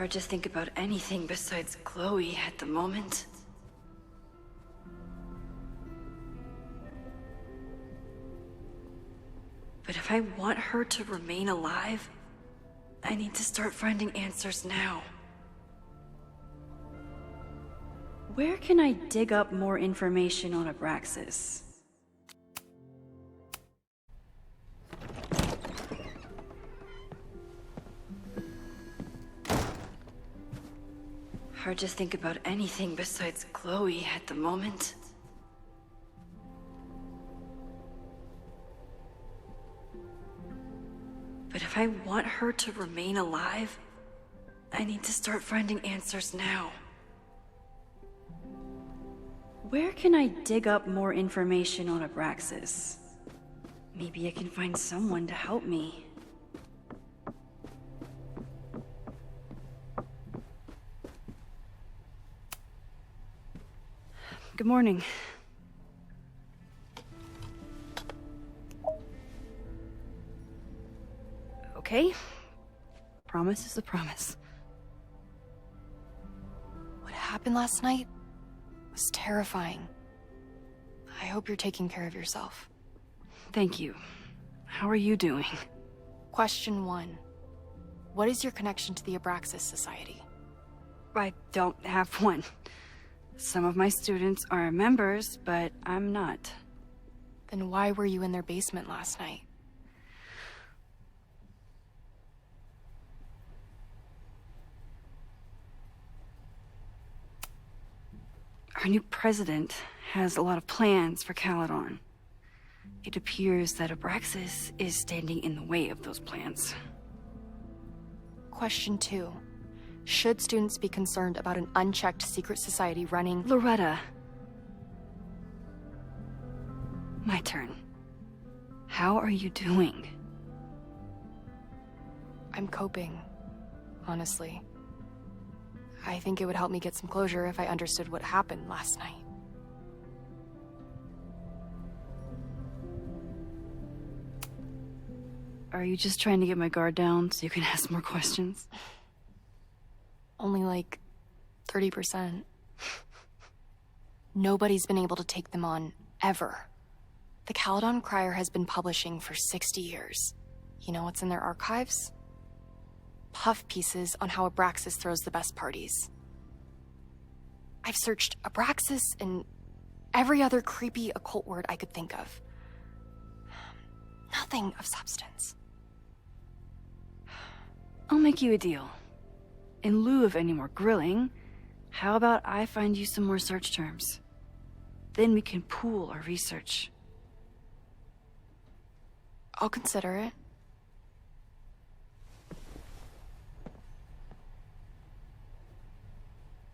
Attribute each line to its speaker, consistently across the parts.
Speaker 1: Hard to think about anything besides Chloe at the moment. But if I want her to remain alive, I need to start finding answers now.
Speaker 2: Where can I dig up more information on Abraxas?
Speaker 1: Hard to think about anything besides Chloe at the moment. But if I want her to remain alive, I need to start finding answers now.
Speaker 2: Where can I dig up more information on Abraxas? Maybe I can find someone to help me. Good morning. Okay. Promise is a promise.
Speaker 3: What happened last night was terrifying. I hope you're taking care of yourself.
Speaker 2: Thank you. How are you doing?
Speaker 3: Question 1. What is your connection to the Abraxas Society?
Speaker 2: I don't have one. Some of my students are members, but I'm not.
Speaker 3: Then why were you in their basement last night?
Speaker 2: Our new president has a lot of plans for Caledon. It appears that Abraxas is standing in the way of those plans.
Speaker 3: Question 2. Should students be concerned about an unchecked secret society running—
Speaker 2: Loretta. My turn. How are you doing?
Speaker 3: I'm coping, honestly. I think it would help me get some closure if I understood what happened last night.
Speaker 2: Are you just trying to get my guard down so you can ask more questions?
Speaker 3: Only like 30%. Nobody's been able to take them on, ever. The Caledon Crier has been publishing for 60 years. You know what's in their archives? Puff pieces on how Abraxas throws the best parties. I've searched Abraxas and every other creepy occult word I could think of. Nothing of substance.
Speaker 2: I'll make you a deal. In lieu of any more grilling, how about I find you some more search terms? Then we can pool our research.
Speaker 3: I'll consider it.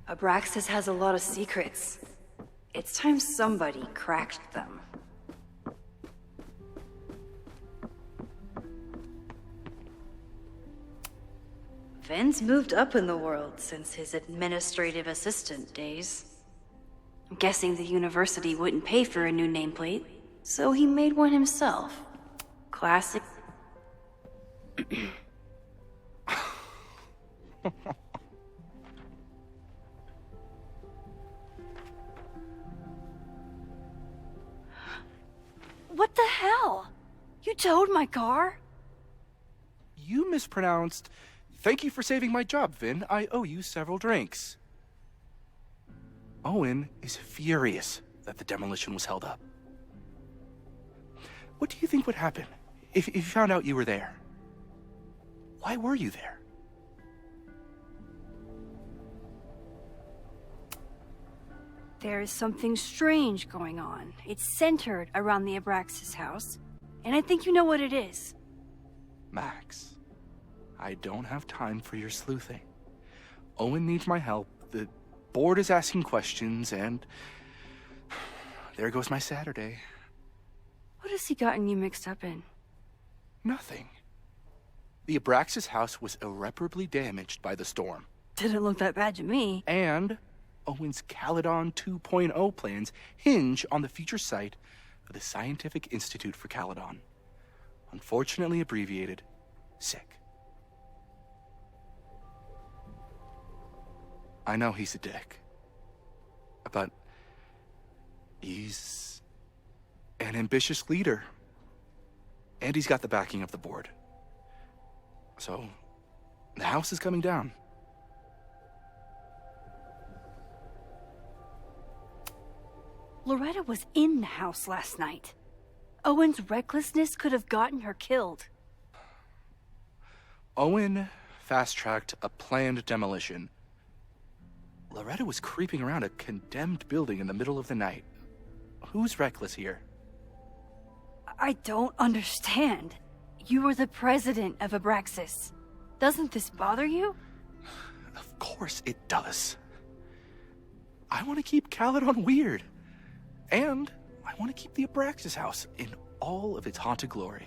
Speaker 1: Abraxas has a lot of secrets. It's time somebody cracked them. Vin's moved up in the world since his administrative assistant days. I'm guessing the university wouldn't pay for a new nameplate, so he made one himself. Classic.
Speaker 2: What the hell? You towed my car?
Speaker 4: You mispronounced. Thank you for saving my job, Vin. I owe you several drinks. Owen is furious that the demolition was held up. What do you think would happen if you found out you were there? Why were you there?
Speaker 2: There is something strange going on. It's centered around the Abraxas house, and I think you know what it is.
Speaker 4: Max, I don't have time for your sleuthing. Owen needs my help, the board is asking questions, and there goes my Saturday.
Speaker 2: What has he gotten you mixed up in?
Speaker 4: Nothing. The Abraxas house was irreparably damaged by the storm.
Speaker 2: Didn't look that bad to me.
Speaker 4: And Owen's Caledon 2.0 plans hinge on the future site of the Scientific Institute for Caledon. Unfortunately abbreviated, SICK. I know he's a dick. But he's an ambitious leader. And he's got the backing of the board. So, the house is coming down.
Speaker 2: Loretta was in the house last night. Owen's recklessness could have gotten her killed.
Speaker 4: Owen fast-tracked a planned demolition. Loretta was creeping around a condemned building in the middle of the night. Who's reckless here?
Speaker 2: I don't understand. You were the president of Abraxas. Doesn't this bother you?
Speaker 4: Of course it does. I want to keep Caledon weird. And I want to keep the Abraxas house in all of its haunted glory.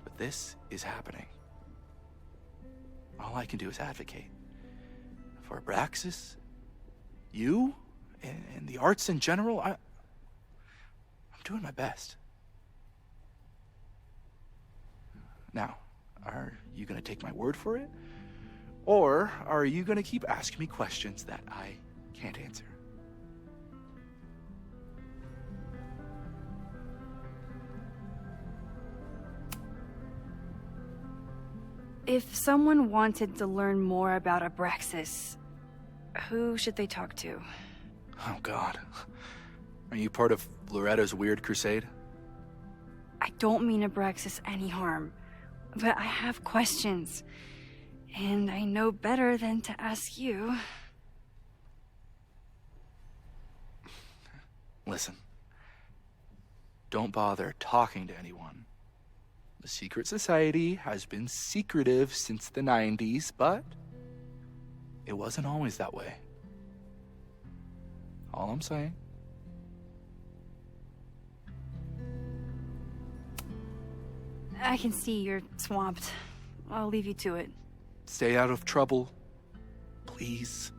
Speaker 4: But this is happening. All I can do is advocate. For Abraxas, you, and the arts in general, I'm doing my best. Now, are you going to take my word for it? Or are you going to keep asking me questions that I can't answer?
Speaker 2: If someone wanted to learn more about Abraxas, who should they talk to?
Speaker 4: Oh, God. Are you part of Loretta's weird crusade?
Speaker 2: I don't mean Abraxas any harm, but I have questions, and I know better than to ask you.
Speaker 4: Listen. Don't bother talking to anyone. The secret society has been secretive since the 90s, but it wasn't always that way. All I'm saying.
Speaker 2: I can see you're swamped. I'll leave you to it.
Speaker 4: Stay out of trouble, please.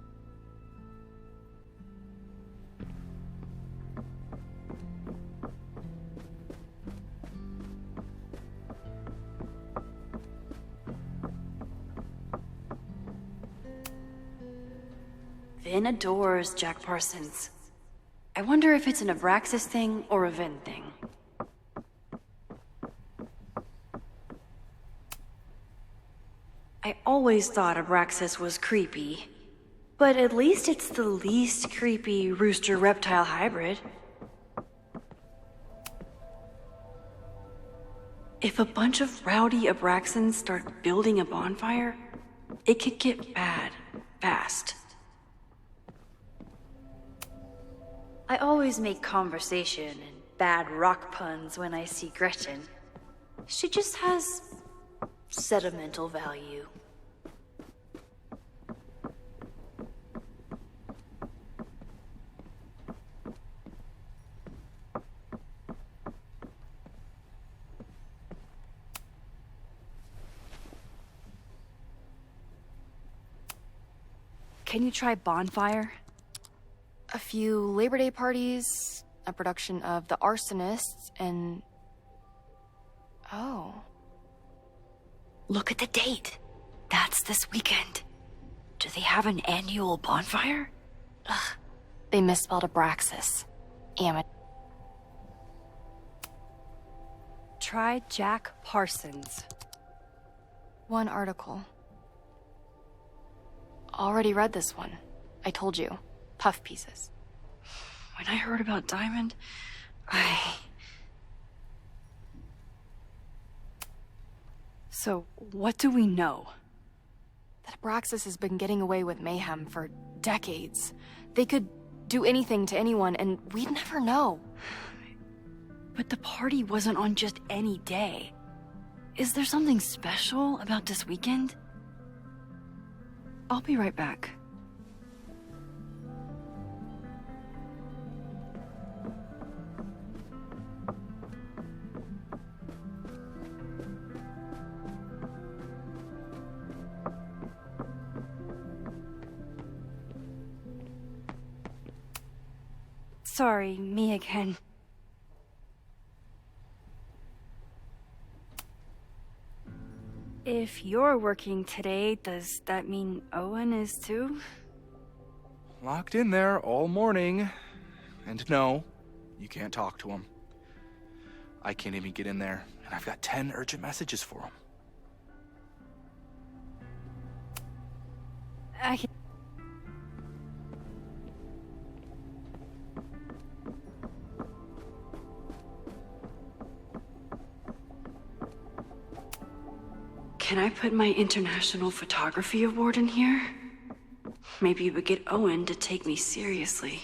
Speaker 1: Vin adores Jack Parsons. I wonder if it's an Abraxas thing or a Vin thing. I always thought Abraxas was creepy, but at least it's the least creepy rooster-reptile hybrid. If a bunch of rowdy Abraxans start building a bonfire, it could get bad, fast. I always make conversation and bad rock puns when I see Gretchen. She just has sentimental value.
Speaker 2: Can you try bonfire?
Speaker 3: A few Labor Day parties, a production of The Arsonists, and... Oh.
Speaker 2: Look at the date. That's this weekend. Do they have an annual bonfire?
Speaker 3: Ugh. They misspelled Abraxas.
Speaker 2: Try Jack Parsons.
Speaker 3: One article. Already read this one. I told you. Puff pieces.
Speaker 2: When I heard about Diamond, So, what do we know?
Speaker 3: That Abraxas has been getting away with mayhem for decades. They could do anything to anyone, and we'd never know.
Speaker 2: But the party wasn't on just any day. Is there something special about this weekend? I'll be right back. Sorry, me again. If you're working today, does that mean Owen is too?
Speaker 4: Locked in there all morning. And no, you can't talk to him. I can't even get in there, and I've got 10 urgent messages for him.
Speaker 2: I can...
Speaker 1: Can I put my International Photography Award in here? Maybe it would get Owen to take me seriously.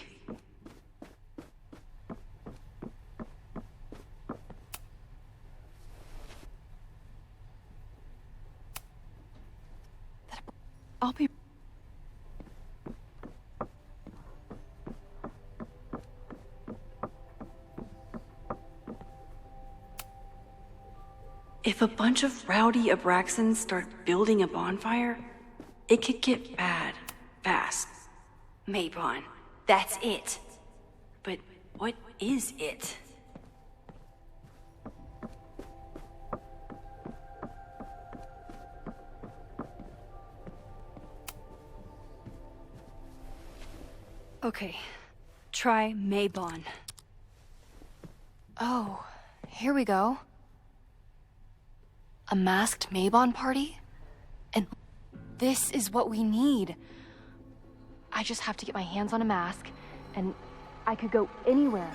Speaker 2: I'll be...
Speaker 1: If a bunch of rowdy Abraxans start building a bonfire, it could get bad, fast. Maybon, that's it. But what is it?
Speaker 2: Okay, try Maybon.
Speaker 3: Oh, here we go. A masked Maybon party? And this is what we need. I just have to get my hands on a mask, and I could go anywhere,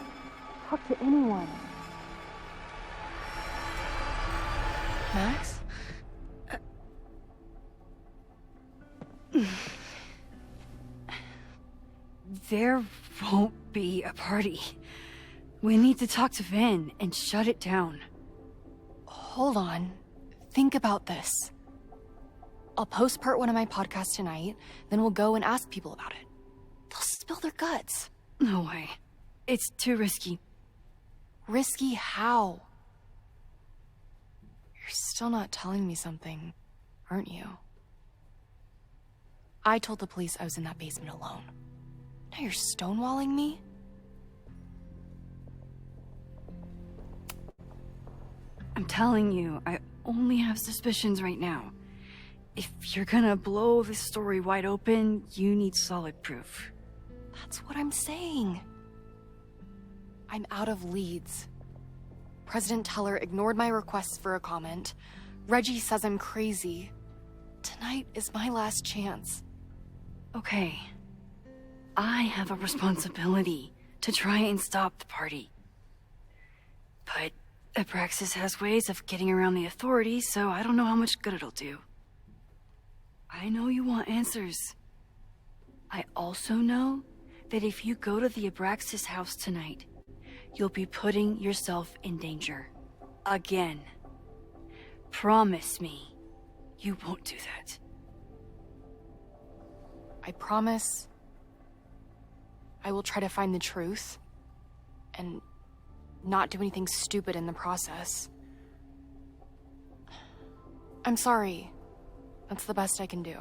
Speaker 3: talk to anyone. Max?
Speaker 2: There won't be a party. We need to talk to Vin and shut it down.
Speaker 3: Hold on. Think about this. I'll post-part one of my podcasts tonight, then we'll go and ask people about it. They'll spill their guts.
Speaker 2: No way. It's too risky.
Speaker 3: Risky how? You're still not telling me something, aren't you? I told the police I was in that basement alone. Now you're stonewalling me?
Speaker 2: I'm telling you, I only have suspicions right now. If you're gonna blow this story wide open, you need solid proof.
Speaker 3: That's what I'm saying. I'm out of leads. President Teller ignored my requests for a comment. Reggie says I'm crazy. Tonight is my last chance.
Speaker 2: Okay. I have a responsibility to try and stop the party. But Abraxas has ways of getting around the authorities, so I don't know how much good it'll do. I know you want answers. I also know that if you go to the Abraxas house tonight, you'll be putting yourself in danger. Again. Promise me you won't do that.
Speaker 3: I promise I will try to find the truth and not do anything stupid in the process. I'm sorry. That's the best I can do.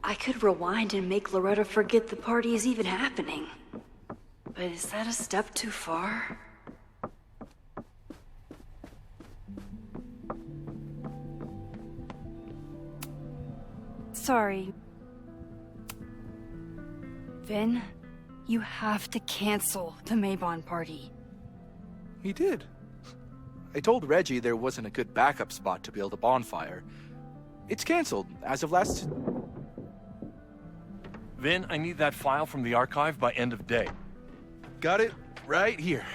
Speaker 1: I could rewind and make Loretta forget the party is even happening. But is that a step too far?
Speaker 2: Sorry. Vin, you have to cancel the Maybon party.
Speaker 4: He did. I told Reggie there wasn't a good backup spot to build a bonfire. It's canceled as of last...
Speaker 5: Vin, I need that file from the archive by end of day.
Speaker 4: Got it right here.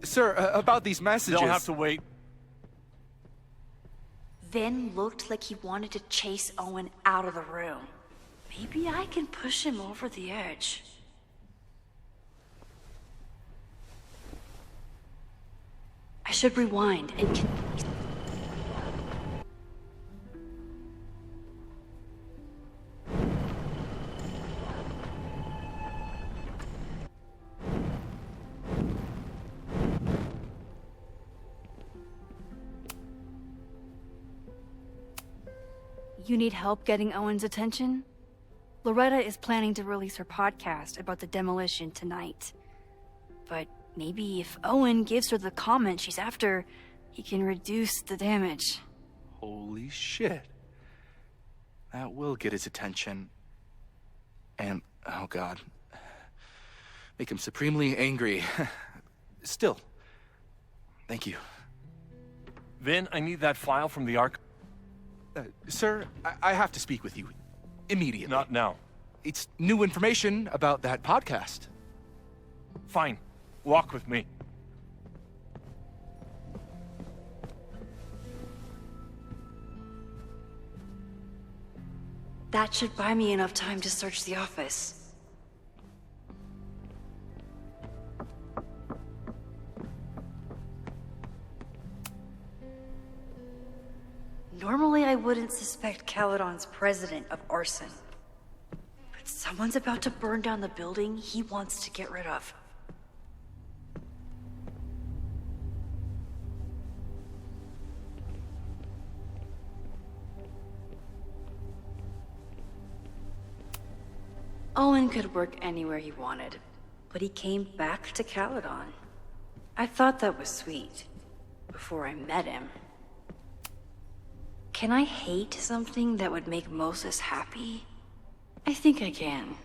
Speaker 4: Sir, about these messages...
Speaker 5: They'll have to wait.
Speaker 1: Vin looked like he wanted to chase Owen out of the room. Maybe I can push him over the edge. I should rewind and...
Speaker 2: You need help getting Owen's attention? Loretta is planning to release her podcast about the demolition tonight. But maybe if Owen gives her the comment she's after, he can reduce the damage.
Speaker 4: Holy shit. That will get his attention. And, oh god, make him supremely angry. Still, thank you.
Speaker 5: Vin, I need that file from the arc.
Speaker 4: Sir, I have to speak with you. Immediately.
Speaker 5: Not now.
Speaker 4: It's new information about that podcast.
Speaker 5: Fine. Walk with me.
Speaker 1: That should buy me enough time to search the office. Normally I wouldn't suspect Caledon's president of arson. But someone's about to burn down the building he wants to get rid of. Owen could work anywhere he wanted, but he came back to Caledon. I thought that was sweet, before I met him. Can I hate something that would make Moses happy? I think I can.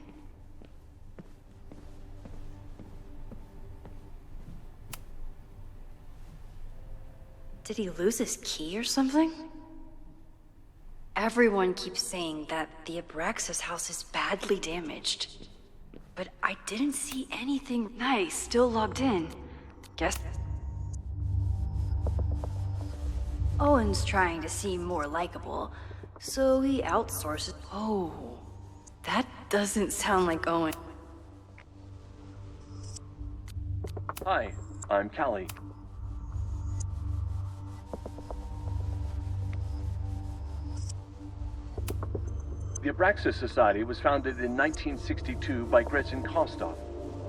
Speaker 1: Did he lose his key or something? Everyone keeps saying that the Abraxas house is badly damaged. But I didn't see anything.
Speaker 2: Nice, still logged in. Guess...
Speaker 1: Owen's trying to seem more likable, so he outsources.
Speaker 2: Oh, that doesn't sound like Owen.
Speaker 6: Hi, I'm Callie. The Abraxas Society was founded in 1962 by Gretchen Kostov.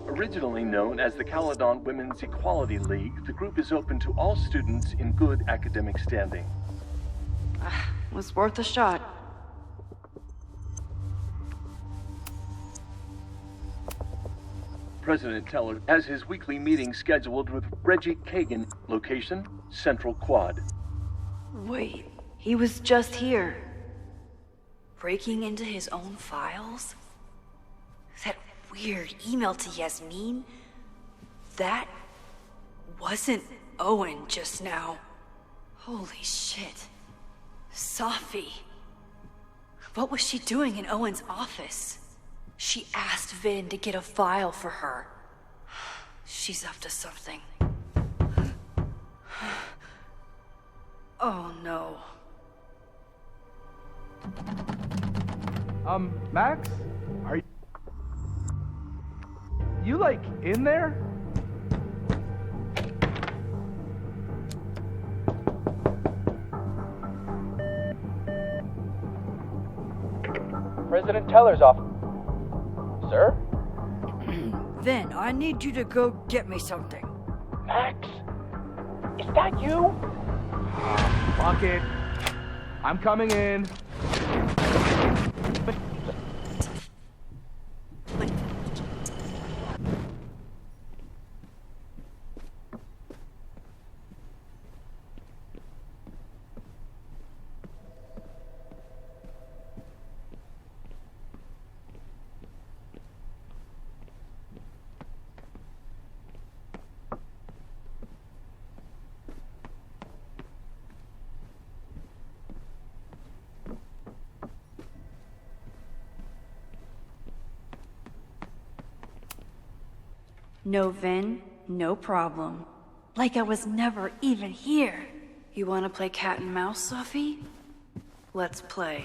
Speaker 6: Originally known as the Caledon Women's Equality League, the group is open to all students in good academic standing.
Speaker 2: Was worth a shot.
Speaker 6: President Teller has his weekly meeting scheduled with Reggie Kagan. Location, Central Quad.
Speaker 2: Wait, he was just here. Breaking into his own files?
Speaker 1: That weird email to Yasmin? That wasn't Owen just now. Holy shit. Safi. What was she doing in Owen's office? She asked Vin to get a file for her. She's up to something. Oh no.
Speaker 4: Max? Are you like, in there?
Speaker 7: President Teller's office. Sir?
Speaker 2: Vin, I need you to go get me something.
Speaker 7: Max? Is that you?
Speaker 4: Fuck it. I'm coming in.
Speaker 1: No Vin, no problem. Like I was never even here.
Speaker 2: You want to play cat and mouse, Sophie? Let's play.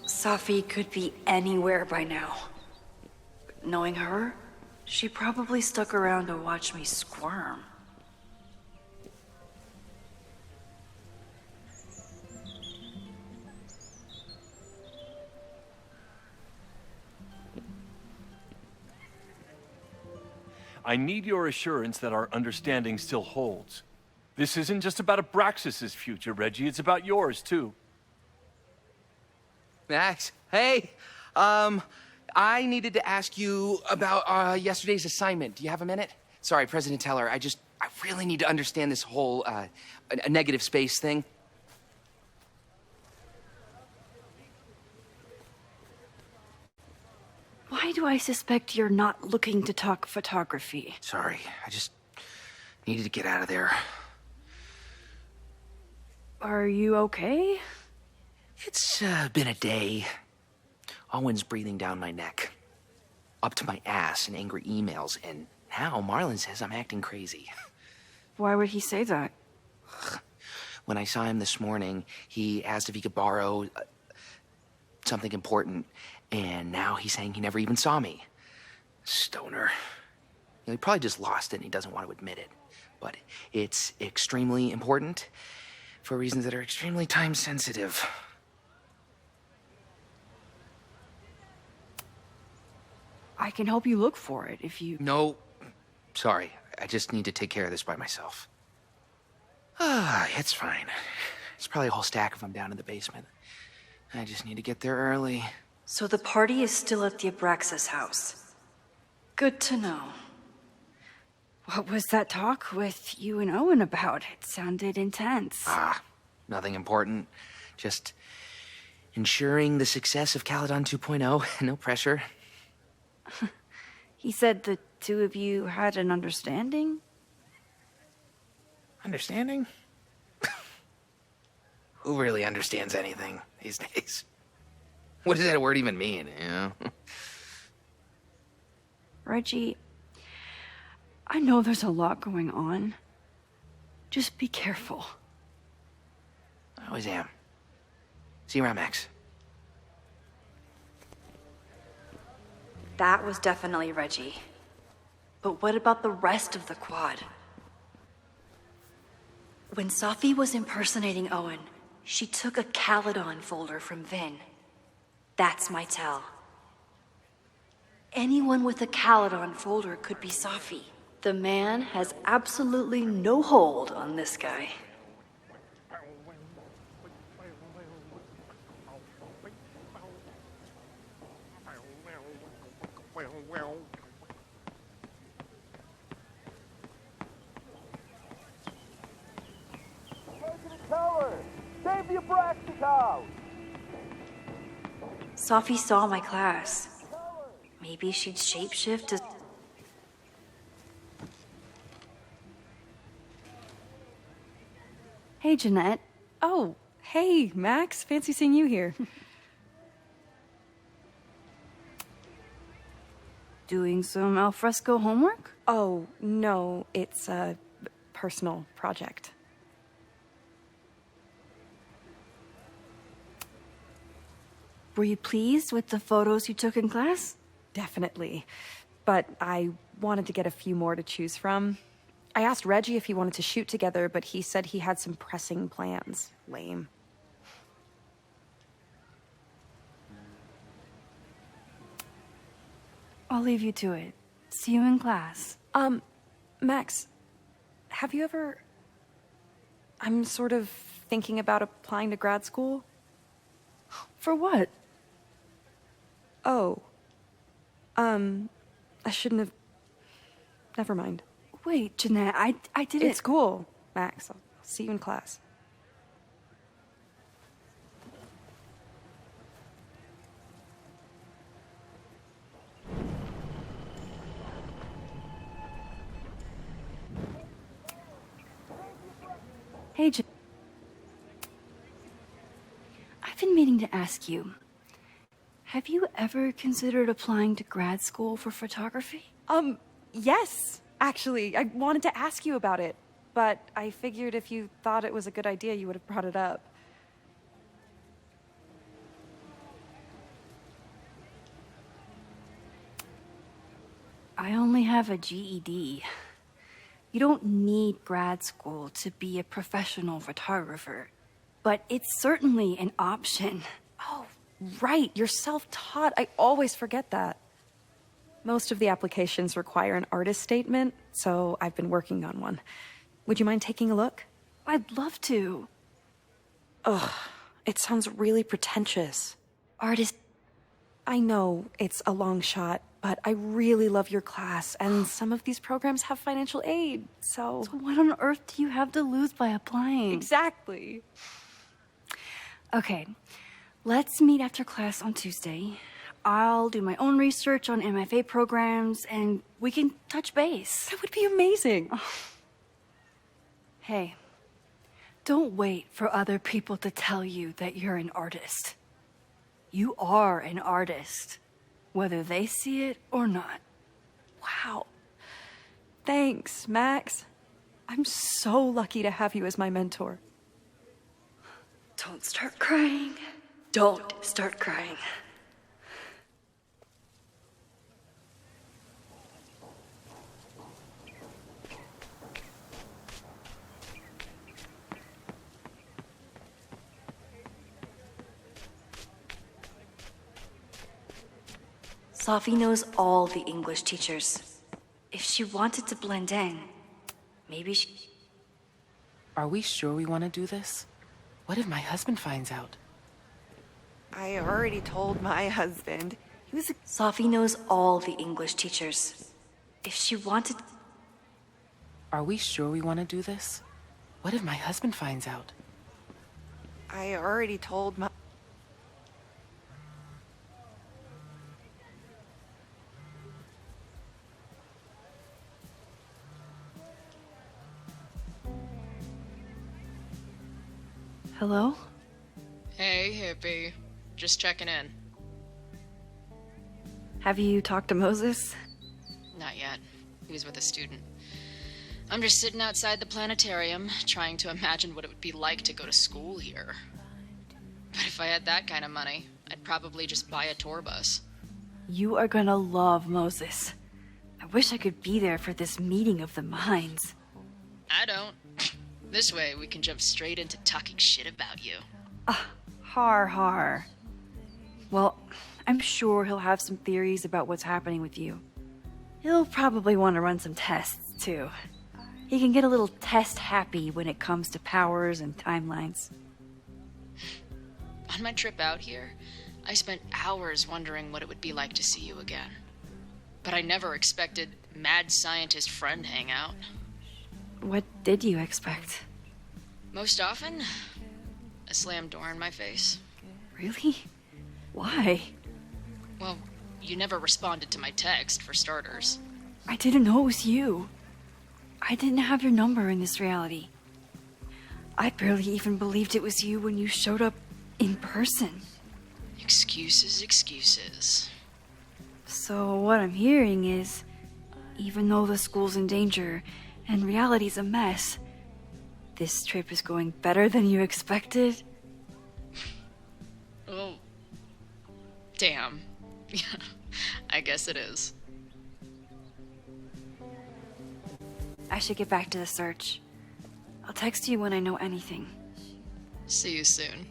Speaker 2: Sophie could be anywhere by now. Knowing her, she probably stuck around to watch me squirm.
Speaker 5: I need your assurance that our understanding still holds. This isn't just about Abraxas's future, Reggie. It's about yours, too.
Speaker 8: Max, hey. I needed to ask you about yesterday's assignment. Do you have a minute? Sorry, President Teller, I really need to understand this whole, a negative space thing.
Speaker 2: Why do I suspect you're not looking to talk photography?
Speaker 8: Sorry, I just needed to get out of there.
Speaker 2: Are you okay?
Speaker 8: It's been a day. Owen's breathing down my neck, up to my ass in angry emails, and now Marlon says I'm acting crazy.
Speaker 2: Why would he say that?
Speaker 8: When I saw him this morning, he asked if he could borrow something important, and now he's saying he never even saw me. Stoner. He probably just lost it and he doesn't want to admit it. But it's extremely important for reasons that are extremely time sensitive.
Speaker 2: I can help you look for it if you...
Speaker 8: No, sorry. I just need to take care of this by myself. It's fine. It's probably a whole stack if I'm down in the basement. I just need to get there early.
Speaker 1: So the party is still at the Abraxas house. Good to know.
Speaker 2: What was that talk with you and Owen about? It sounded intense.
Speaker 8: Nothing important. Just ensuring the success of Caledon 2.0. No pressure.
Speaker 2: He said the two of you had an understanding?
Speaker 8: Understanding? Who really understands anything these days? What does that word even mean, you know?
Speaker 2: Reggie, I know there's a lot going on. Just be careful.
Speaker 8: I always am. See you around, Max.
Speaker 1: That was definitely Reggie. But what about the rest of the quad? When Safi was impersonating Owen, she took a Caledon folder from Vin. That's my tell. Anyone with a Caledon folder could be Safi. The man has absolutely no hold on this guy.
Speaker 7: Save the Abraxas house!
Speaker 1: Safi saw my class. Maybe she'd shapeshift to...
Speaker 2: Hey, Jeanette.
Speaker 9: Oh, hey, Max. Fancy seeing you here.
Speaker 2: Doing some alfresco homework?
Speaker 9: Oh, no, it's a personal project.
Speaker 2: Were you pleased with the photos you took in class?
Speaker 9: Definitely. But I wanted to get a few more to choose from. I asked Reggie if he wanted to shoot together, but he said he had some pressing plans. Lame.
Speaker 2: I'll leave you to it. See you in class.
Speaker 9: Max, have you ever... I'm sort of thinking about applying to grad school.
Speaker 2: For what?
Speaker 9: Oh. I shouldn't have... Never mind.
Speaker 2: Wait, Jeanette, I didn't...
Speaker 9: It's cool, Max. I'll see you in class.
Speaker 2: Hey, I've been meaning to ask you. Have you ever considered applying to grad school for photography?
Speaker 9: Yes. Actually, I wanted to ask you about it, but I figured if you thought it was a good idea, you would have brought it up.
Speaker 2: I only have a GED. You don't need grad school to be a professional photographer, but it's certainly an option.
Speaker 9: Oh, right, you're self-taught. I always forget that. Most of the applications require an artist statement, so I've been working on one. Would you mind taking a look?
Speaker 2: I'd love to.
Speaker 9: Ugh, it sounds really pretentious.
Speaker 2: Artist.
Speaker 9: I know it's a long shot, but I really love your class, and some of these programs have financial aid, so...
Speaker 2: So what on earth do you have to lose by applying?
Speaker 9: Exactly.
Speaker 2: Okay, let's meet after class on Tuesday. I'll do my own research on MFA programs, and we can touch base.
Speaker 9: That would be amazing.
Speaker 2: Hey, don't wait for other people to tell you that you're an artist. You are an artist, whether they see it or not.
Speaker 9: Wow. Thanks, Max. I'm so lucky to have you as my mentor.
Speaker 2: Don't start crying. Don't start crying.
Speaker 1: Sophie knows all the English teachers. If she wanted to blend in, maybe she...
Speaker 10: Are we sure we want to do this? What if my husband finds out?
Speaker 9: I already told my husband. He was
Speaker 1: Sophie knows all the English teachers. If she wanted...
Speaker 10: Are we sure we want to do this? What if my husband finds out?
Speaker 9: I already told my...
Speaker 2: Hello?
Speaker 11: Hey, hippie. Just checking in.
Speaker 2: Have you talked to Moses?
Speaker 11: Not yet. He was with a student. I'm just sitting outside the planetarium, trying to imagine what it would be like to go to school here. But if I had that kind of money, I'd probably just buy a tour bus.
Speaker 2: You are gonna love Moses. I wish I could be there for this meeting of the minds.
Speaker 11: I don't. This way, we can jump straight into talking shit about you.
Speaker 2: Har. Well, I'm sure he'll have some theories about what's happening with you. He'll probably want to run some tests, too. He can get a little test-happy when it comes to powers and timelines.
Speaker 11: On my trip out here, I spent hours wondering what it would be like to see you again. But I never expected mad scientist friend hangout.
Speaker 2: What did you expect?
Speaker 11: Most often, a slammed door in my face.
Speaker 2: Really? Why?
Speaker 11: Well, you never responded to my text, for starters.
Speaker 2: I didn't know it was you. I didn't have your number in this reality. I barely even believed it was you when you showed up in person.
Speaker 11: Excuses.
Speaker 2: So what I'm hearing is, even though the school's in danger and reality's a mess, this trip is going better than you expected?
Speaker 11: Oh. Damn. I guess it is.
Speaker 2: I should get back to the search. I'll text you when I know anything.
Speaker 11: See you soon.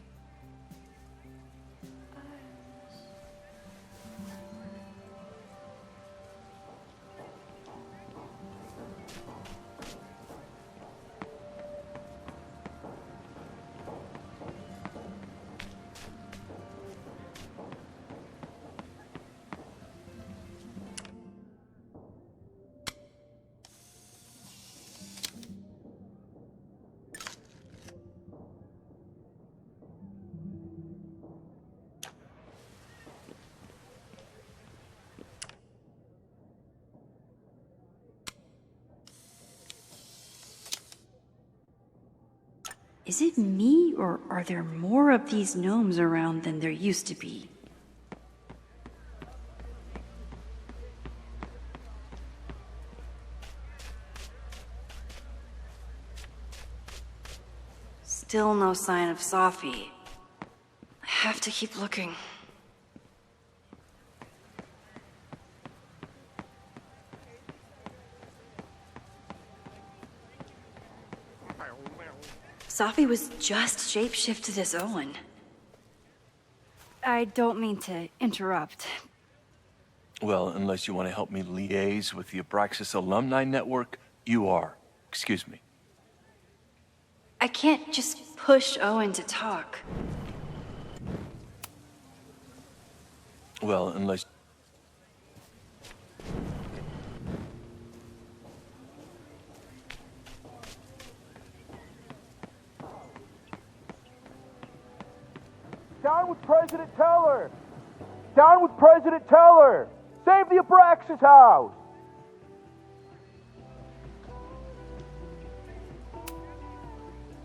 Speaker 1: Is it me, or are there more of these gnomes around than there used to be? Still no sign of Sophie. I have to keep looking. Sophie was just shapeshifted as Owen.
Speaker 2: I don't mean to interrupt.
Speaker 5: Well, unless you want to help me liaise with the Abraxas Alumni Network, you are. Excuse me.
Speaker 1: I can't just push Owen to talk.
Speaker 5: Well, unless...
Speaker 7: Down with President Teller! Down with President Teller! Save the Abraxas house!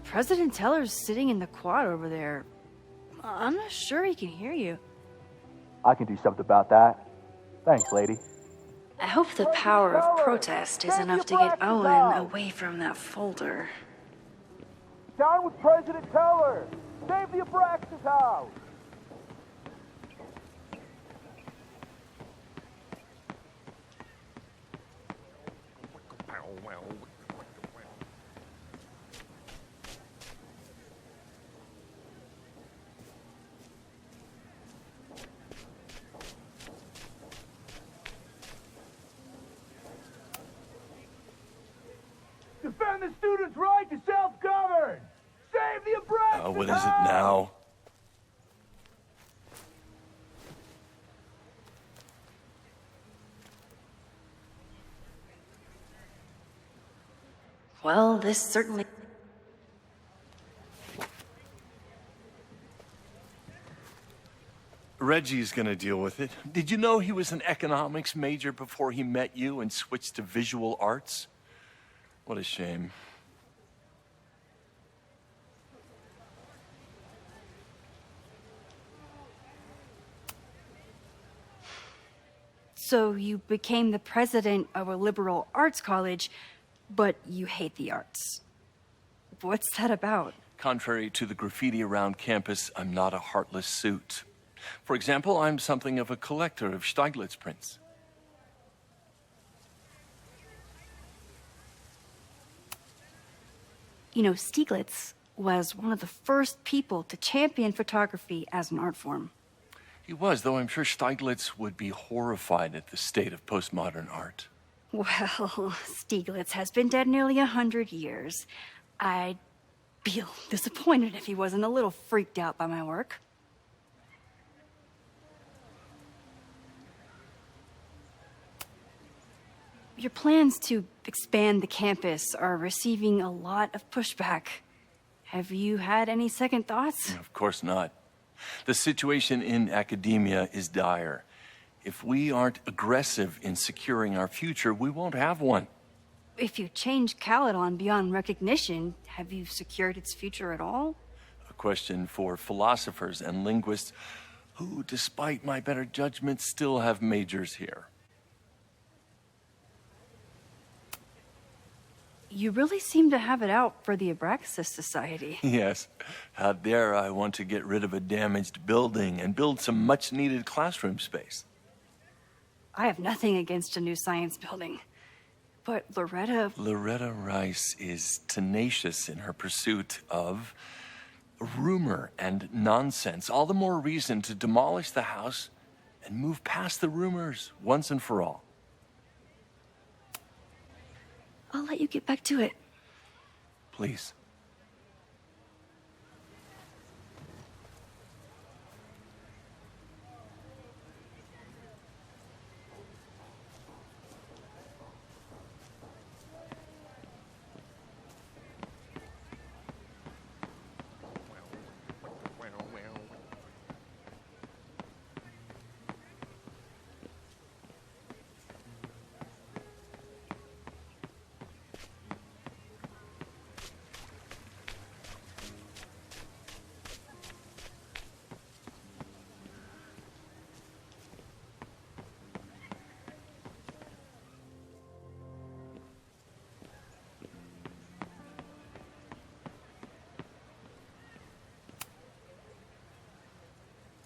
Speaker 2: President Teller's sitting in the quad over there. I'm not sure he can hear you.
Speaker 7: I can do something about that. Thanks, lady.
Speaker 1: I hope the power of protest is enough to get Owen away from that folder.
Speaker 7: Down with President Teller! Save the Abraxas house! Defend the students' right to self-govern! Save the Abraxas
Speaker 5: what is it now?
Speaker 1: Well, this certainly...
Speaker 5: Reggie's gonna deal with it. Did you know he was an economics major before he met you and switched to visual arts? What a shame.
Speaker 2: So you became the president of a liberal arts college, but you hate the arts. What's that about?
Speaker 5: Contrary to the graffiti around campus, I'm not a heartless suit. For example, I'm something of a collector of Stieglitz prints.
Speaker 2: You know, Stieglitz was one of the first people to champion photography as an art form.
Speaker 5: He was, though I'm sure Stieglitz would be horrified at the state of postmodern art.
Speaker 2: Well, Stieglitz has been dead nearly 100 years. I'd be disappointed if he wasn't a little freaked out by my work. Your plans to expand the campus are receiving a lot of pushback. Have you had any second thoughts?
Speaker 5: Of course not. The situation in academia is dire. If we aren't aggressive in securing our future, we won't have one.
Speaker 2: If you change Caledon beyond recognition, have you secured its future at all?
Speaker 5: A question for philosophers and linguists who, despite my better judgment, still have majors here.
Speaker 2: You really seem to have it out for the Abraxas Society.
Speaker 5: Yes. Out there, I want to get rid of a damaged building and build some much-needed classroom space.
Speaker 2: I have nothing against a new science building. But
Speaker 5: Loretta Rice is tenacious in her pursuit of rumor and nonsense. All the more reason to demolish the house and move past the rumors once and for all.
Speaker 2: I'll let you get back to it.
Speaker 5: Please.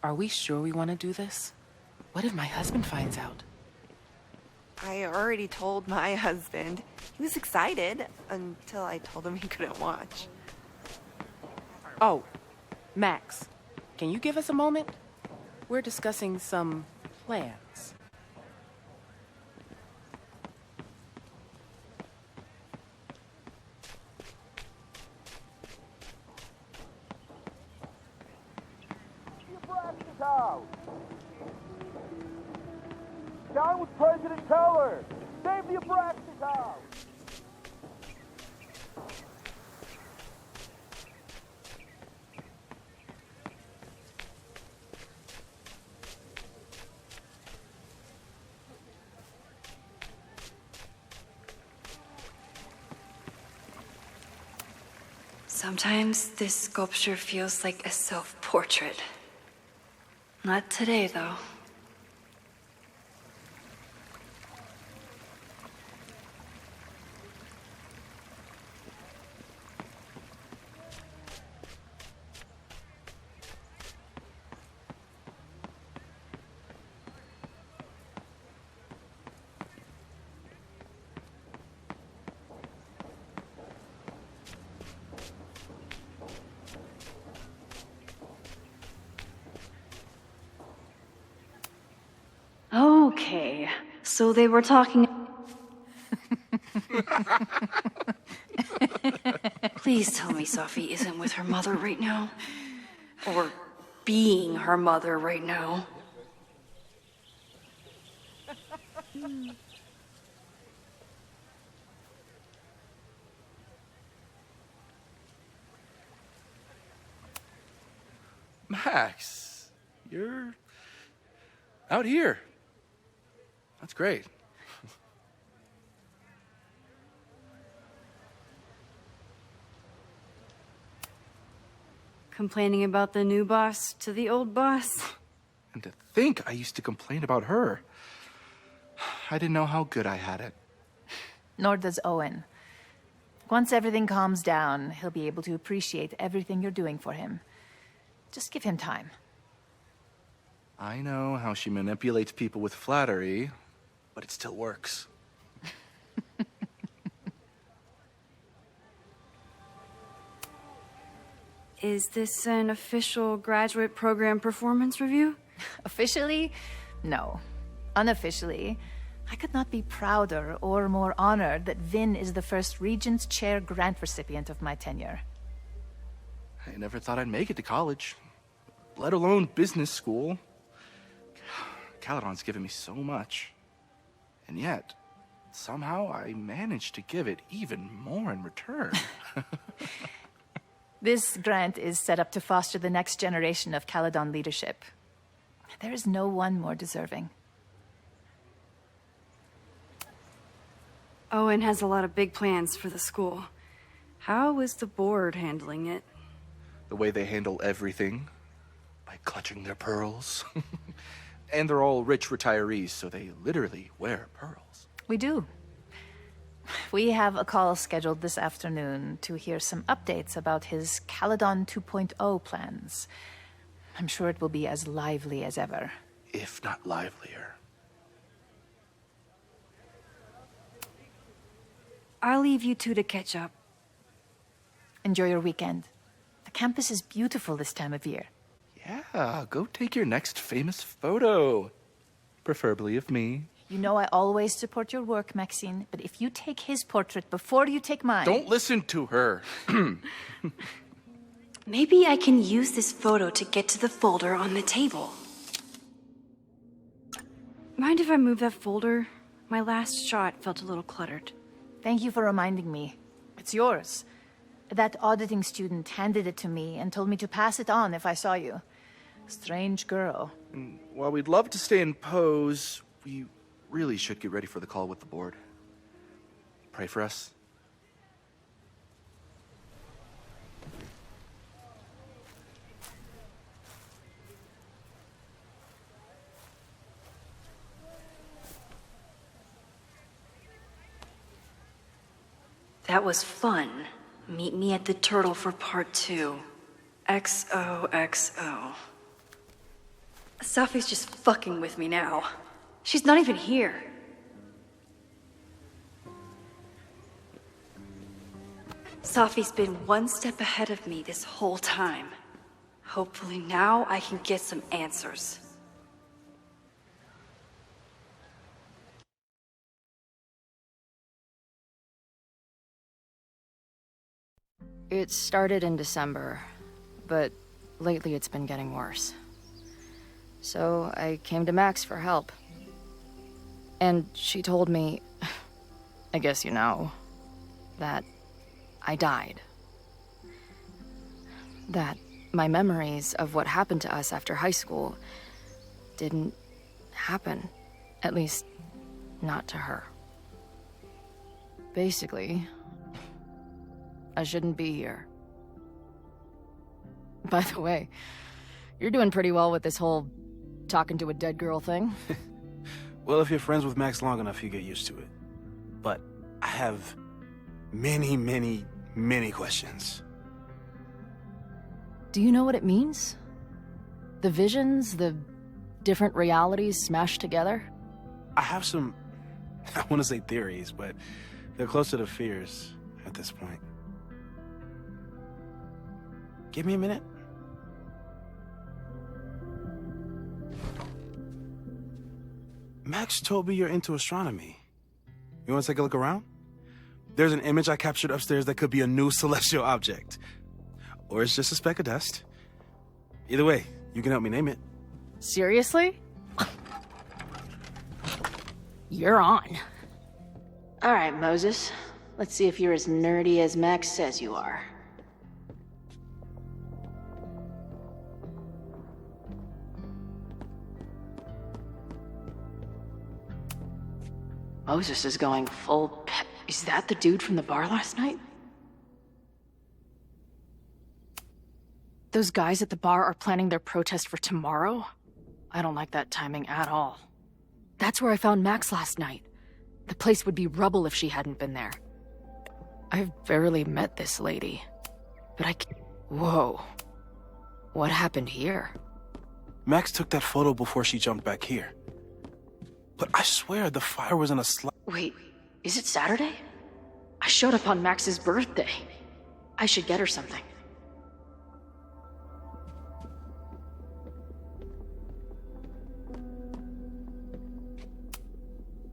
Speaker 10: Are we sure we want to do this? What if my husband finds out?
Speaker 9: I already told my husband. He was excited until I told him he couldn't watch.
Speaker 10: Oh, Max, can you give us a moment? We're discussing some plans.
Speaker 7: Abraxas house! Down with President Teller! Save the Abraxas house!
Speaker 2: Sometimes this sculpture feels like a self-portrait. Not today, though. Okay, so they were talking... Please tell me Sophie isn't with her mother right now. Or being her mother right now.
Speaker 4: Max, you're out here. That's great.
Speaker 2: Complaining about the new boss to the old boss.
Speaker 4: And to think I used to complain about her. I didn't know how good I had it.
Speaker 12: Nor does Owen. Once everything calms down, he'll be able to appreciate everything you're doing for him. Just give him time.
Speaker 4: I know how she manipulates people with flattery, but it still works.
Speaker 2: Is this an official graduate program performance review?
Speaker 12: Officially? No. Unofficially, I could not be prouder or more honored that Vin is the first Regents Chair grant recipient of my tenure.
Speaker 4: I never thought I'd make it to college, let alone business school. Caledon's given me so much. And yet, somehow I managed to give it even more in return.
Speaker 12: This grant is set up to foster the next generation of Caledon leadership. There is no one more deserving.
Speaker 2: Owen has a lot of big plans for the school. How is the board handling it?
Speaker 4: The way they handle everything, by clutching their pearls. And they're all rich retirees, so they literally wear pearls.
Speaker 12: We do. We have a call scheduled this afternoon to hear some updates about his Caledon 2.0 plans. I'm sure it will be as lively as ever.
Speaker 4: If not livelier.
Speaker 2: I'll leave you two to catch up.
Speaker 12: Enjoy your weekend. The campus is beautiful this time of year.
Speaker 4: Yeah, go take your next famous photo. Preferably of me.
Speaker 12: You know I always support your work, Maxine, but if you take his portrait before you take mine...
Speaker 4: Don't listen to her.
Speaker 2: Maybe I can use this photo to get to the folder on the table. Mind if I move that folder? My last shot felt a little cluttered.
Speaker 12: Thank you for reminding me. It's yours. That auditing student handed it to me and told me to pass it on if I saw you. Strange girl.
Speaker 4: And while we'd love to stay in pose, we really should get ready for the call with the board. Pray for us.
Speaker 2: That was fun. Meet me at the Turtle for part 2. XOXO. Sophie's just fucking with me now. She's not even here. Sophie's been one step ahead of me this whole time. Hopefully now I can get some answers.
Speaker 3: It started in December, but lately it's been getting worse.
Speaker 9: So I came to Max for help. And she told me, I guess you know, that I died. That my memories of what happened to us after high school didn't happen. At least, not to her. Basically, I shouldn't be here. By the way, you're doing pretty well with this whole talking to a dead girl thing.
Speaker 13: Well, if you're friends with Max long enough, you get used to it. But I have many, many, many questions.
Speaker 9: Do you know what it means? The visions, the different realities smashed together?
Speaker 13: I have some, I want to say theories, but they're closer to fears at this point. Give me a minute. Max told me you're into astronomy. You want to take a look around? There's an image I captured upstairs that could be a new celestial object. Or it's just a speck of dust. Either way, you can help me name it.
Speaker 9: Seriously? You're on.
Speaker 11: All right, Moses. Let's see if you're as nerdy as Max says you are. Moses is going full pep. Is that the dude from the bar last night?
Speaker 9: Those guys at the bar are planning their protest for tomorrow? I don't like that timing at all. That's where I found Max last night. The place would be rubble if she hadn't been there. I've barely met this lady. But Whoa. What happened here?
Speaker 13: Max took that photo before she jumped back here. But I swear the fire was in a
Speaker 11: Wait, is it Saturday? I showed up on Max's birthday. I should get her something.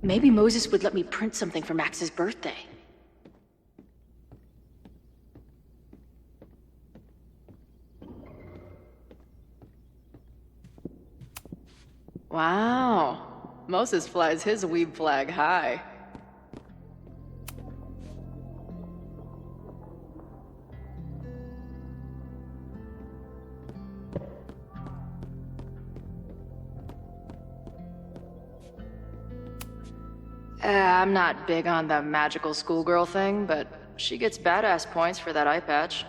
Speaker 11: Maybe Moses would let me print something for Max's birthday. Wow. Moses flies his weeb flag high. I'm not big on the magical schoolgirl thing, but she gets badass points for that eye patch.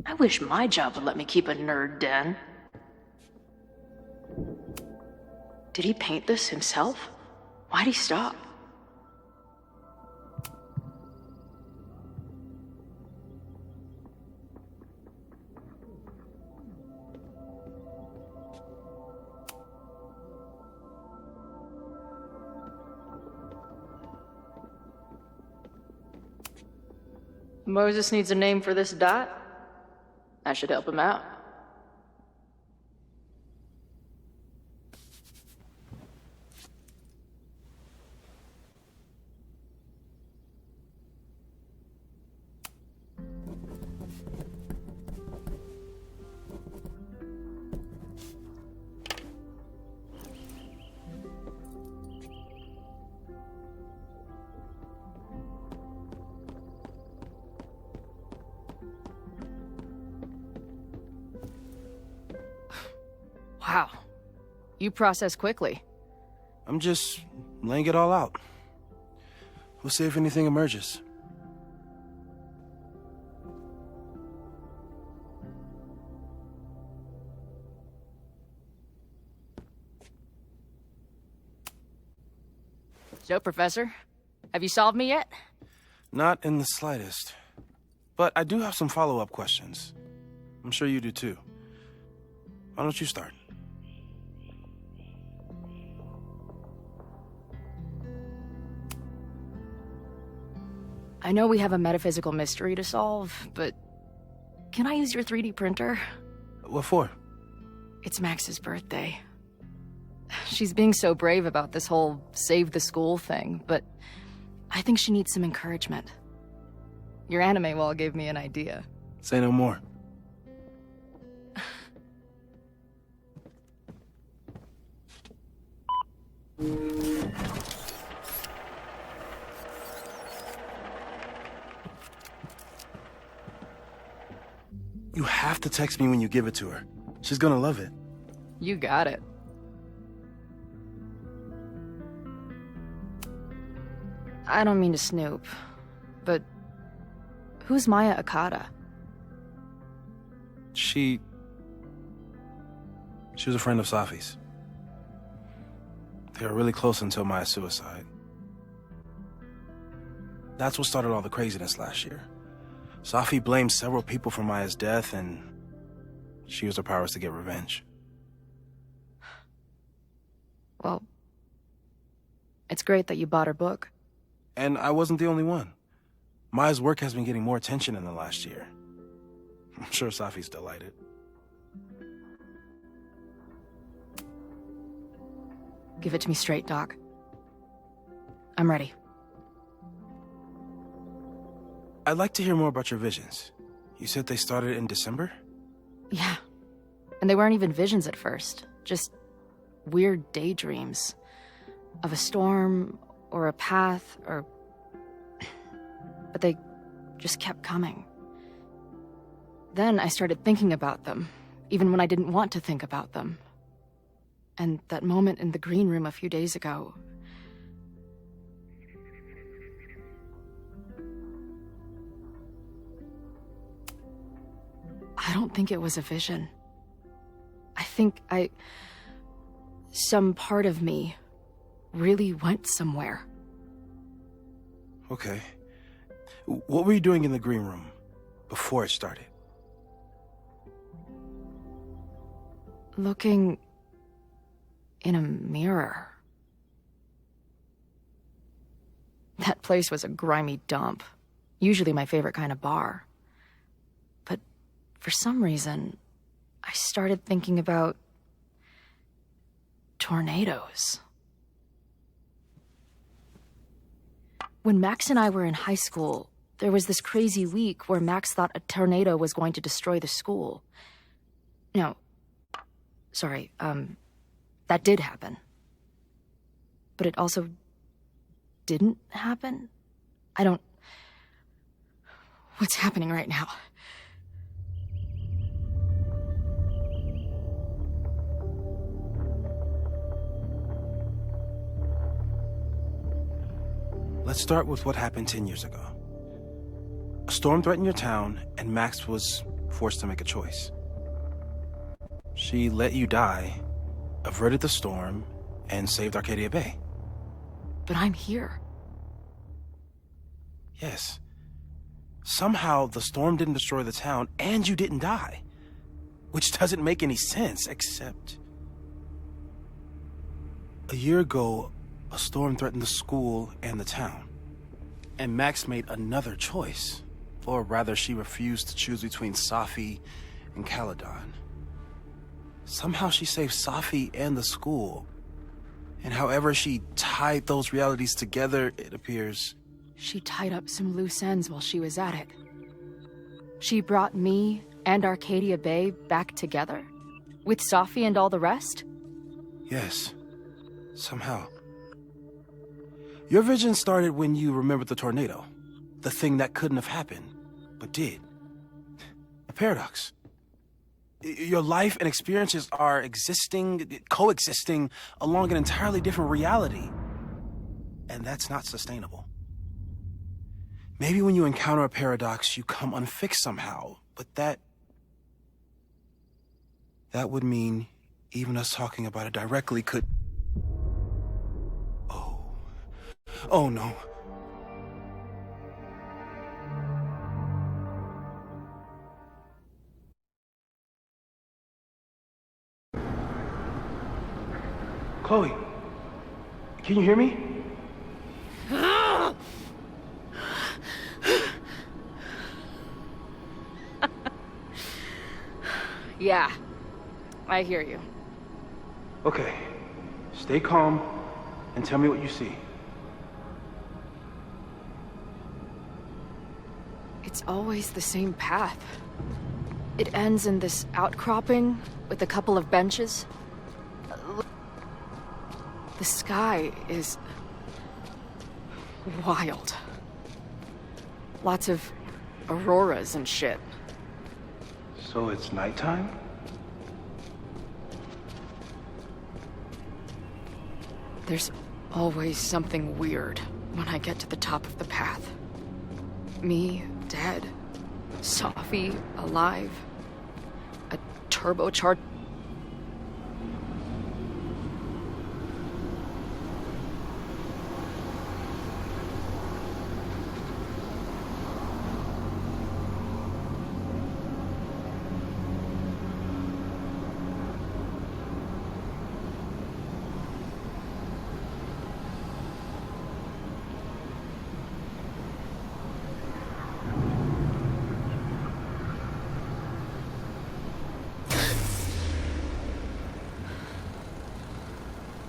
Speaker 11: I wish my job would let me keep a nerd den. Did he paint this himself? Why'd he stop? Moses needs a name for this dot. I should help him out.
Speaker 9: Wow. You process quickly.
Speaker 13: I'm just laying it all out. We'll see if anything emerges.
Speaker 9: So, Professor, have you solved me yet?
Speaker 13: Not in the slightest. But I do have some follow-up questions. I'm sure you do too. Why don't you start?
Speaker 9: I know we have a metaphysical mystery to solve, but can I use your 3D printer?
Speaker 13: What for?
Speaker 9: It's Max's birthday. She's being so brave about this whole save the school thing, but I think she needs some encouragement. Your anime wall gave me an idea.
Speaker 13: Say no more. You have to text me when you give it to her. She's gonna love it.
Speaker 9: You got it. I don't mean to snoop, but who's Maya Akata?
Speaker 13: She was a friend of Safi's. They were really close until Maya's suicide. That's what started all the craziness last year. Safi blamed several people for Maya's death, and she used her powers to get revenge.
Speaker 9: Well, it's great that you bought her book.
Speaker 13: And I wasn't the only one. Maya's work has been getting more attention in the last year. I'm sure Safi's delighted.
Speaker 9: Give it to me straight, Doc. I'm ready.
Speaker 13: I'd like to hear more about your visions. You said they started in December?
Speaker 9: Yeah. And they weren't even visions at first. Just weird daydreams. Of a storm, or a path, or... But they just kept coming. Then I started thinking about them, even when I didn't want to think about them. And that moment in the green room a few days ago... I don't think it was a vision. I think some part of me really went somewhere.
Speaker 13: Okay. What were you doing in the green room before it started?
Speaker 9: Looking in a mirror. That place was a grimy dump. Usually my favorite kind of bar. But for some reason, I started thinking about tornadoes. When Max and I were in high school, there was this crazy week where Max thought a tornado was going to destroy the school. No, sorry, that did happen. But it also didn't happen? What's happening right now?
Speaker 13: Let's start with what happened 10 years ago. A storm threatened your town, and Max was forced to make a choice. She let you die, averted the storm, and saved Arcadia Bay.
Speaker 9: But I'm here.
Speaker 13: Yes. Somehow, the storm didn't destroy the town, and you didn't die. Which doesn't make any sense, except... A year ago, a storm threatened the school and the town. And Max made another choice. Or rather, she refused to choose between Safi and Caledon. Somehow she saved Safi and the school. And however she tied those realities together, it appears...
Speaker 9: She tied up some loose ends while she was at it. She brought me and Arcadia Bay back together? With Safi and all the rest?
Speaker 13: Yes. Somehow. Your vision started when you remembered the tornado. The thing that couldn't have happened, but did. A paradox. Your life and experiences are coexisting along an entirely different reality. And that's not sustainable. Maybe when you encounter a paradox, you come unfixed somehow, but that would mean even us talking about it directly could... Oh no. Chloe, can you hear me?
Speaker 9: Yeah, I hear you.
Speaker 13: Okay, stay calm and tell me what you see.
Speaker 9: It's always the same path. It ends in this outcropping with a couple of benches. The sky is wild. Lots of auroras and shit.
Speaker 13: So it's nighttime?
Speaker 9: There's always something weird when I get to the top of the path. Me, dead. Sophie, alive. A turbocharged...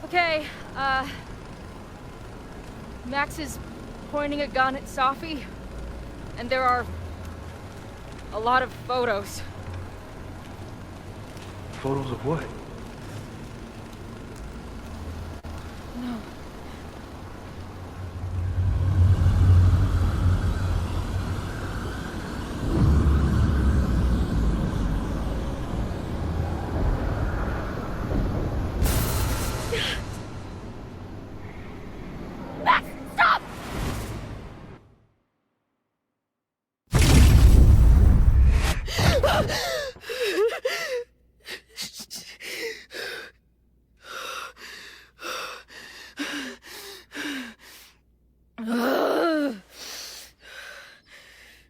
Speaker 9: Okay, Max is pointing a gun at Sophie, and there are a lot of photos.
Speaker 13: Photos of what?
Speaker 9: No.
Speaker 2: Max, stop!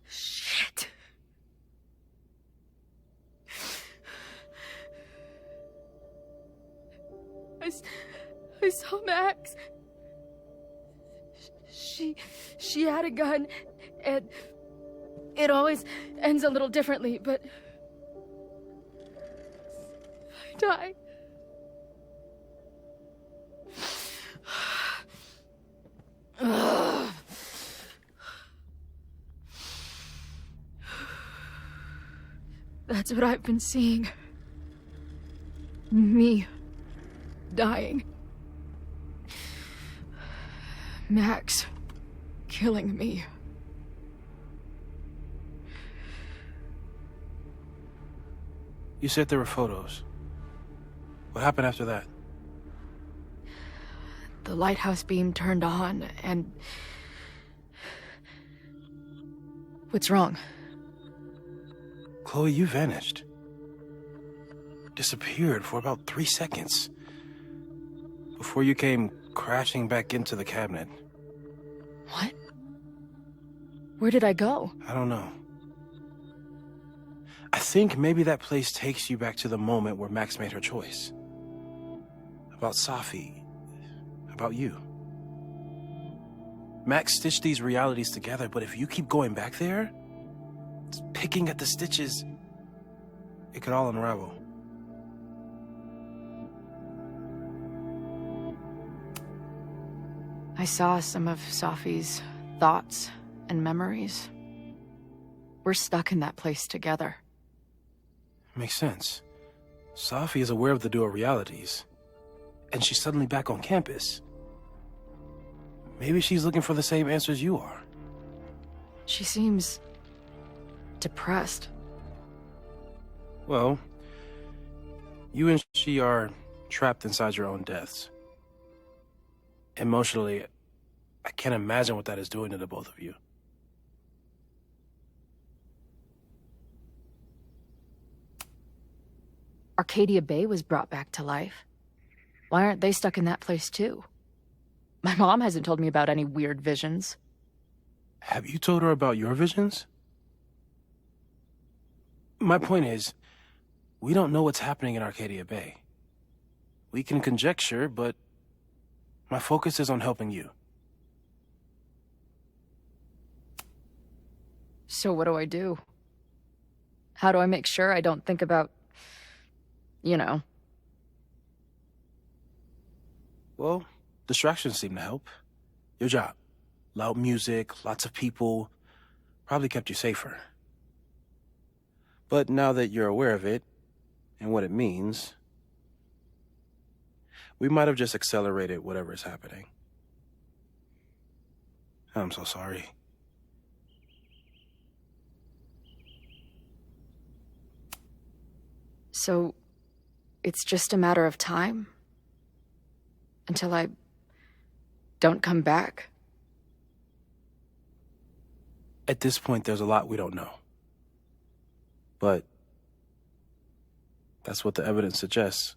Speaker 9: Shit. I saw Max. She had a gun, and it always ends a little differently, but I died. That's what I've been seeing. Me dying. Max killing me.
Speaker 13: You said there were photos. What happened after that?
Speaker 9: The lighthouse beam turned on, and... What's wrong?
Speaker 13: Chloe, you vanished. Disappeared for about 3 seconds. Before you came crashing back into the cabinet.
Speaker 9: What? Where did I go?
Speaker 13: I don't know. I think maybe that place takes you back to the moment where Max made her choice. About Sophie. About you. Max stitched these realities together, but if you keep going back there, picking at the stitches, it could all unravel.
Speaker 9: I saw some of Sophie's thoughts and memories. We're stuck in that place together.
Speaker 13: Makes sense. Sophie is aware of the dual realities, and she's suddenly back on campus. Maybe she's looking for the same answers you are.
Speaker 9: She seems... depressed.
Speaker 13: Well, you and she are trapped inside your own deaths. Emotionally, I can't imagine what that is doing to the both of you.
Speaker 9: Arcadia Bay was brought back to life. Why aren't they stuck in that place too? My mom hasn't told me about any weird visions.
Speaker 13: Have you told her about your visions? My point is, we don't know what's happening in Arcadia Bay. We can conjecture, but my focus is on helping you.
Speaker 9: So what do I do? How do I make sure I don't think about You know.
Speaker 13: Well, distractions seem to help. Your job. Loud music, lots of people, probably kept you safer. But now that you're aware of it, and what it means, we might have just accelerated whatever is happening. I'm so sorry.
Speaker 9: So, it's just a matter of time? Until I don't come back?
Speaker 13: At this point, there's a lot we don't know. But that's what the evidence suggests.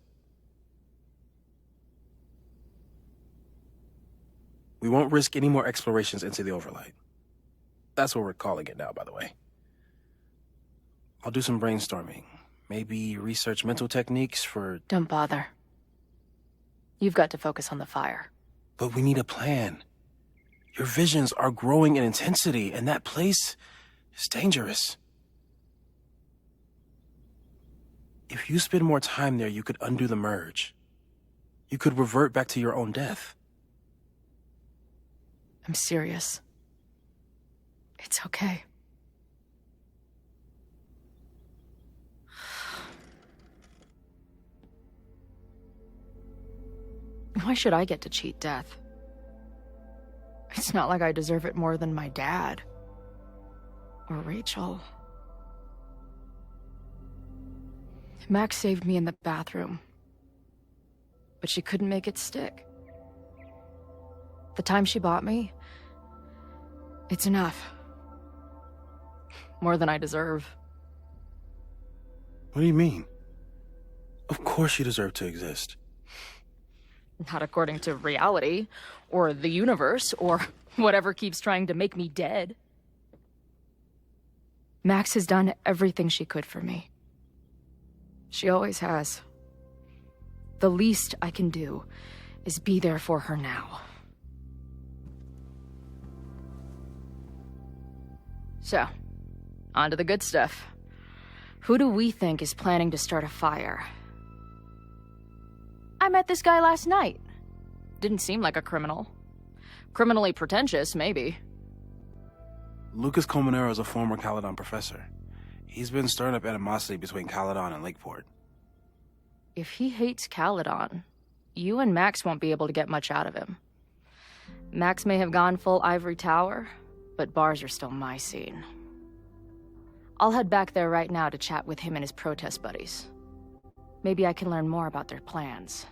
Speaker 13: We won't risk any more explorations into the overlight. That's what we're calling it now, by the way. I'll do some brainstorming. Maybe research mental techniques for...
Speaker 9: Don't bother. You've got to focus on the fire.
Speaker 13: But we need a plan. Your visions are growing in intensity, and that place is dangerous. If you spend more time there, you could undo the merge. You could revert back to your own death.
Speaker 9: I'm serious. It's okay. Why should I get to cheat death? It's not like I deserve it more than my dad. Or Rachel. Max saved me in the bathroom. But she couldn't make it stick. The time she bought me, it's enough. More than I deserve.
Speaker 13: What do you mean? Of course you deserve to exist.
Speaker 9: Not according to reality, or the universe, or whatever keeps trying to make me dead. Max has done everything she could for me. She always has. The least I can do is be there for her now. So, on to the good stuff. Who do we think is planning to start a fire? I met this guy last night. Didn't seem like a criminal. Criminally pretentious, maybe.
Speaker 13: Lucas Colmenero is a former Caledon professor. He's been stirring up animosity between Caledon and Lakeport.
Speaker 9: If he hates Caledon, you and Max won't be able to get much out of him. Max may have gone full ivory tower, but bars are still my scene. I'll head back there right now to chat with him and his protest buddies. Maybe I can learn more about their plans.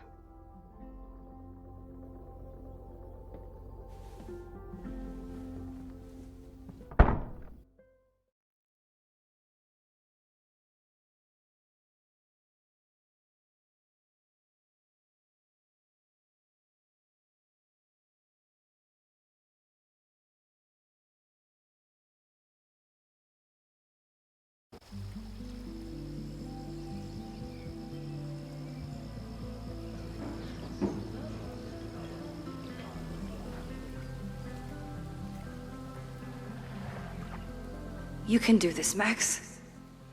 Speaker 2: You can do this, Max.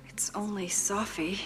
Speaker 2: It's only Sophie.